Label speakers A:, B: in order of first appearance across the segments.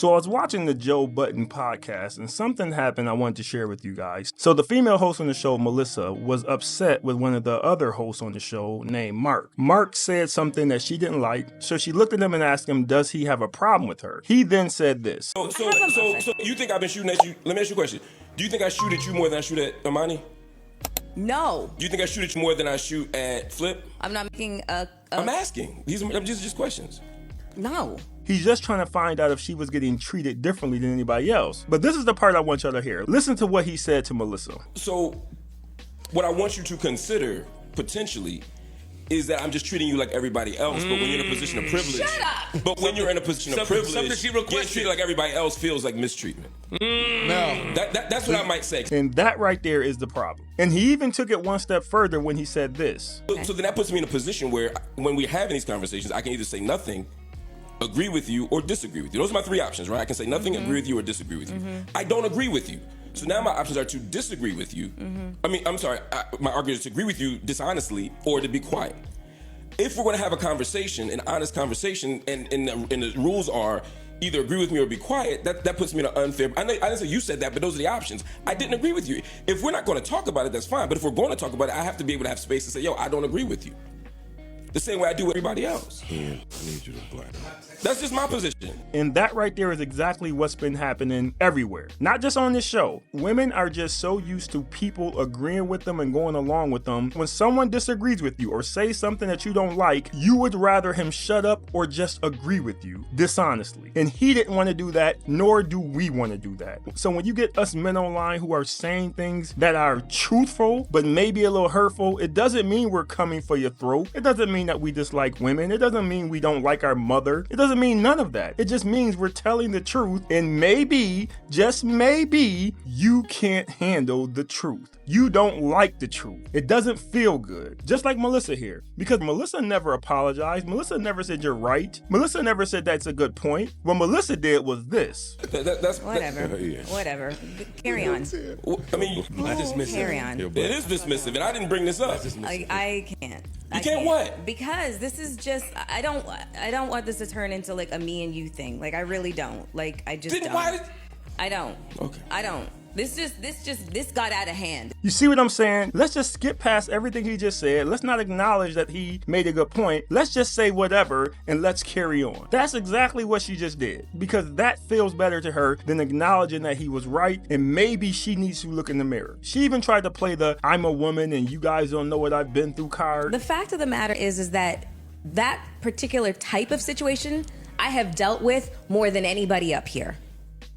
A: So I was watching the Joe Budden Podcast and something happened I wanted to share with you guys. So the female host on the show, Melissa, was upset with one of the other hosts on the show named Mark. Mark said something that she didn't like, so she looked at him and asked him, does he have a problem with her? He then said this.
B: So you think I've been shooting at you? Let me ask you a question. Do you think I shoot at you more than I shoot at Amani?
C: No.
B: Do you think I shoot at you more than I shoot at Flip?
C: I'm not making
B: I'm asking. These are just questions.
C: No.
A: He's just trying to find out if she was getting treated differently than anybody else. But this is the part I want y'all to hear. Listen to what he said to Melissa.
B: So what I want you to consider, potentially, is that I'm just treating you like everybody else, but when you're in a position of privilege.
C: Shut up!
B: But when you're in a position of privilege, getting treated like everybody else feels like mistreatment.
D: No.
B: That's what I might say.
A: And that right there is the problem. And he even took it one step further when he said this.
B: So then that puts me in a position where when we're having these conversations, I can either say nothing, agree with you, or disagree with you. Those are my three options, right? I can say nothing, agree with you, or disagree with you. I don't agree with you. So now my options are to disagree with you. My argument is to agree with you dishonestly or to be quiet. If we're going to have a conversation, an honest conversation, and the rules are either agree with me or be quiet, that puts me in an unfair. I didn't say you said that, but those are the options. I didn't agree with you. If we're not going to talk about it, that's fine. But if we're going to talk about it, I have to be able to have space to say, yo, I don't agree with you. The same way I do with everybody else.
D: I need you to play.
B: That's just my position.
A: And that right there is exactly what's been happening everywhere. Not just on this show. Women are just so used to people agreeing with them and going along with them. When someone disagrees with you or say something that you don't like, you would rather him shut up or just agree with you dishonestly. And he didn't want to do that, nor do we want to do that. So when you get us men online who are saying things that are truthful, but maybe a little hurtful, it doesn't mean we're coming for your throat. It doesn't mean that we dislike women. It doesn't mean we don't like our mother. It doesn't mean none of that. It just means we're telling the truth, and maybe, just maybe, you can't handle the truth. You don't like the truth. It doesn't feel good. Just like Melissa here. Because Melissa never apologized. Melissa never said you're right. Melissa never said that's a good point. What Melissa did was this.
C: Whatever. Carry on.
B: I mean,
D: I dismiss
C: Carry on.
B: it is dismissive, and I didn't bring this up.
C: I can't.
B: You can't what?
C: Because this is just I don't want this to turn into like a me and you thing. Like I really don't. Like I just don't. I don't.
B: Okay.
C: I don't. This got out of hand.
A: You see what I'm saying? Let's just skip past everything he just said. Let's not acknowledge that he made a good point. Let's just say whatever and let's carry on. That's exactly what she just did, because that feels better to her than acknowledging that he was right, and maybe she needs to look in the mirror. She even tried to play the I'm a woman and you guys don't know what I've been through card.
C: The fact of the matter is that particular type of situation I have dealt with more than anybody up here.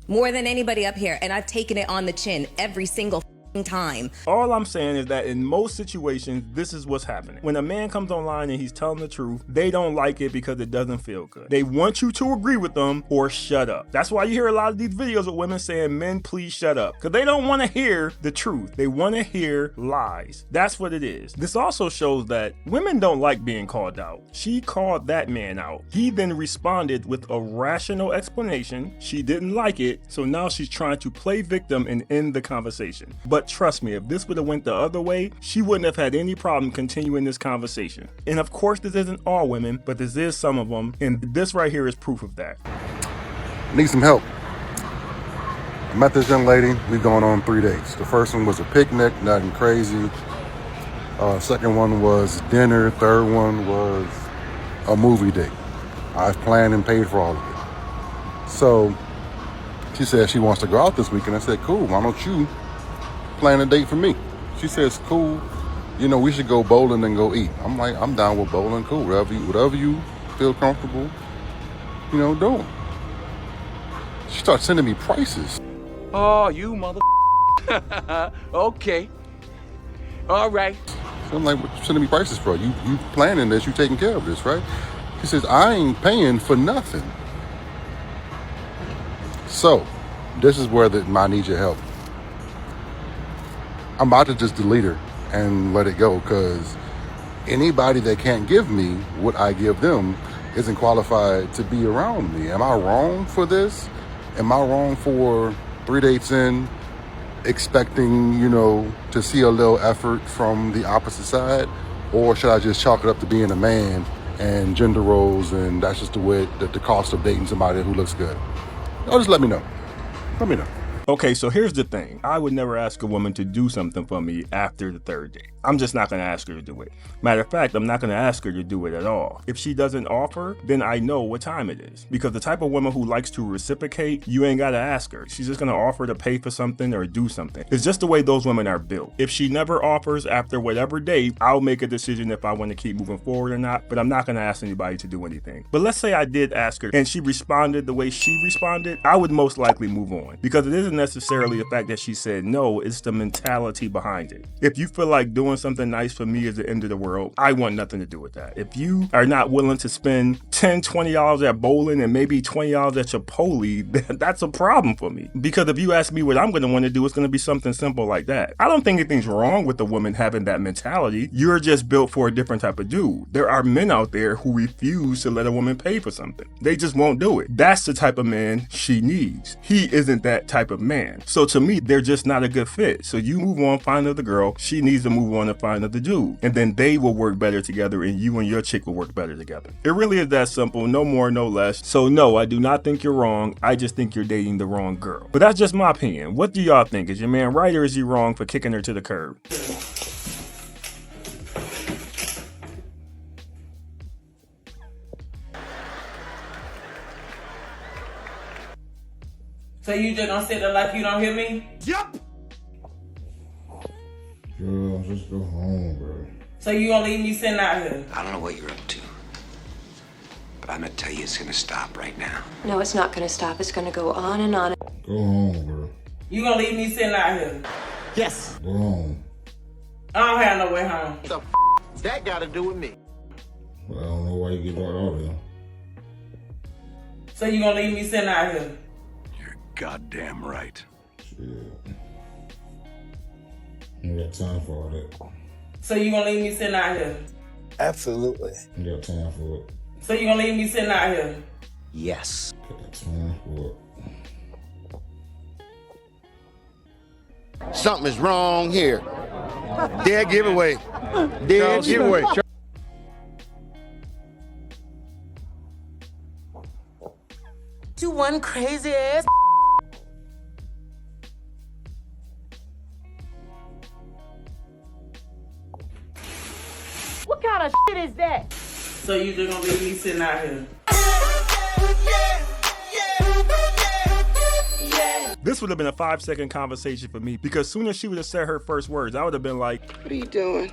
C: And I've taken it on the chin every single time.
A: All I'm saying is that in most situations, this is what's happening. When a man comes online and he's telling the truth, they don't like it because it doesn't feel good. They want you to agree with them or shut up. That's why you hear a lot of these videos of women saying, men, please shut up. Because they don't want to hear the truth. They want to hear lies. That's what it is. This also shows that women don't like being called out. She called that man out. He then responded with a rational explanation. She didn't like it, so now she's trying to play victim and end the conversation. But trust me, if this would have went the other way, she wouldn't have had any problem continuing this conversation. And of course, this isn't all women, but this is some of them, and this right here is proof of that.
E: Need some help. I met this young lady. We've gone on 3 dates. The first one was a picnic, nothing crazy. Second one was dinner. Third one was a movie date. I've planned and paid for all of it. So she said she wants to go out this weekend. I said, cool, why don't you plan a date for me? She says, cool, we should go bowling and go eat. I'm like, I'm down with bowling, cool, whatever you feel comfortable, doing. She starts sending me prices.
F: Oh, you mother. Okay. All right.
E: So I'm like, what you sending me prices for? You planning this, you taking care of this, right? She says, I ain't paying for nothing. So, this is where I need your help. I'm about to just delete her and let it go, because anybody that can't give me what I give them isn't qualified to be around me. Am I wrong for this? Am I wrong for 3 dates in expecting, to see a little effort from the opposite side? Or should I just chalk it up to being a man and gender roles, and that's just the way that the cost of dating somebody who looks good? Oh, just let me know. Let me know.
A: Okay, so here's the thing. I would never ask a woman to do something for me after the third date. I'm just not going to ask her to do it. Matter of fact, I'm not going to ask her to do it at all. If she doesn't offer, then I know what time it is. Because the type of woman who likes to reciprocate, you ain't got to ask her. She's just going to offer to pay for something or do something. It's just the way those women are built. If she never offers after whatever date, I'll make a decision if I want to keep moving forward or not, but I'm not going to ask anybody to do anything. But let's say I did ask her and she responded the way she responded, I would most likely move on. Because it isn't necessarily the fact that she said no, it's the mentality behind it. If you feel like doing something nice for me is the end of the world, I want nothing to do with that. If you are not willing to spend $10, $20 at bowling and maybe $20 at Chipotle, that's a problem for me. Because if you ask me what I'm going to want to do, it's going to be something simple like that. I don't think anything's wrong with the woman having that mentality. You're just built for a different type of dude. There are men out there who refuse to let a woman pay for something. They just won't do it. That's the type of man she needs. He isn't that type of man. So to me, they're just not a good fit. So you move on, find another girl. She needs to move on and find another dude. And then they will work better together and you and your chick will work better together. It really is that simple. No more, no less. So no, I do not think you're wrong. I just think you're dating the wrong girl. But that's just my opinion. What do y'all think? Is your man right or is he wrong for kicking her to the curb?
G: So you just gonna sit there like you don't hear me?
A: Yup.
D: Girl, just go home, bro.
G: So you gonna leave me sitting out here?
H: I don't know what you're up to, but I'm gonna tell you it's gonna stop right now.
I: No, it's not gonna stop. It's gonna go on and on.
D: Go home, bro.
G: You gonna leave me sitting out here?
F: Yes.
D: Go home.
G: I don't have no way home.
F: The that got to do with me?
D: Well, I don't know why you get brought out here.
G: So you gonna leave me sitting out here?
H: You're goddamn right.
D: Shit. I ain't got time for all that.
G: So you gonna leave me sitting out here?
F: Absolutely.
D: I ain't got time for it.
G: So you gonna leave me sitting out here?
H: Yes.
D: Got time for it.
F: Something is wrong here. Dead giveaway. Dead giveaway.
J: You one crazy ass. What kind of shit is that?
G: So you just gonna leave me sitting out here?
A: This would have been a 5-second conversation for me because soon as she would have said her first words, I would have been like,
J: What are you doing?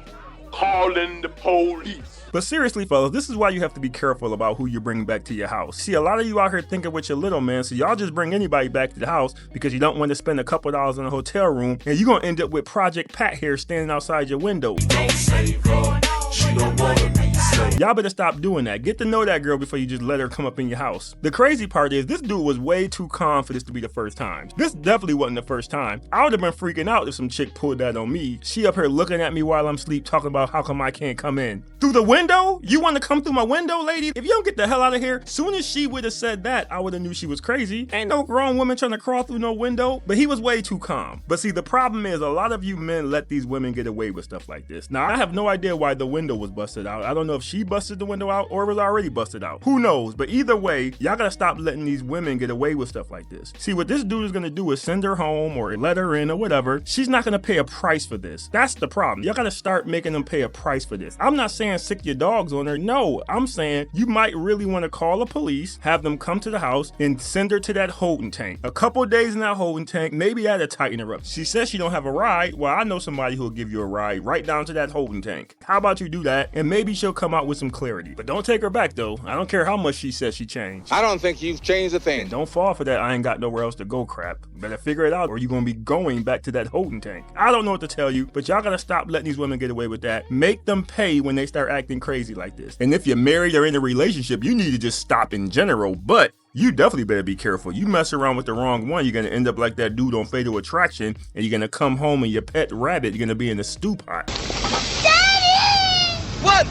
F: Calling the police.
A: but seriously, fellas, this is why you have to be careful about who you bring back to your house. See, a lot of you out here thinking with your little man, so y'all just bring anybody back to the house because you don't want to spend a couple dollars in a hotel room, and you're going to end up with Project Pat here standing outside your window.
K: Don't save her, she don't wanna be saved.
A: Y'all better stop doing that. Get to know that girl before you just let her come up in your house. The crazy part is this dude was way too calm for this to be the first time. This definitely wasn't the first time. I would have been freaking out if some chick pulled that on me. She up here looking at me while I'm asleep talking about how come I can't come in. Through the window? You want to come through my window, lady? If you don't get the hell out of here, soon as she would have said that, I would have knew she was crazy. Ain't no grown woman trying to crawl through no window. But he was way too calm. But see, the problem is a lot of you men let these women get away with stuff like this. Now, I have no idea why the window was busted out. I don't know if she busted the window out or it was already busted out. Who knows? But either way, y'all gotta stop letting these women get away with stuff like this. See, what this dude is gonna do is send her home or let her in or whatever. She's not gonna pay a price for this. That's the problem. Y'all gotta start making them pay a price for this. I'm not saying sick your dogs on her. No, I'm saying you might really want to call the police, have them come to the house, and send her to that holding tank. A couple days in that holding tank, maybe that'll tighten her up. She says she don't have a ride. Well, I know somebody who'll give you a ride right down to that holding tank. How about you do that, and maybe she'll come out with some clarity. But don't take her back, though. I don't care how much she says she changed.
F: I don't think you've changed a thing.
A: And don't fall for that I ain't got nowhere else to go crap. Better figure it out or you're gonna be going back to that holding tank. I don't know what to tell you, but y'all gotta stop letting these women get away with that. Make them pay when they start acting crazy like this. And if you're married or in a relationship, you need to just stop in general, but you definitely better be careful. You mess around with the wrong one, you're gonna end up like that dude on Fatal Attraction, and you're gonna come home and your pet rabbit, you're gonna be in the stew pot.
J: Daddy!
F: What?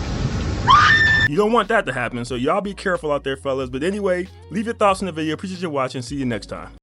A: You don't want that to happen, so y'all be careful out there, fellas. But anyway, leave your thoughts in the video. Appreciate you watching. See you next time.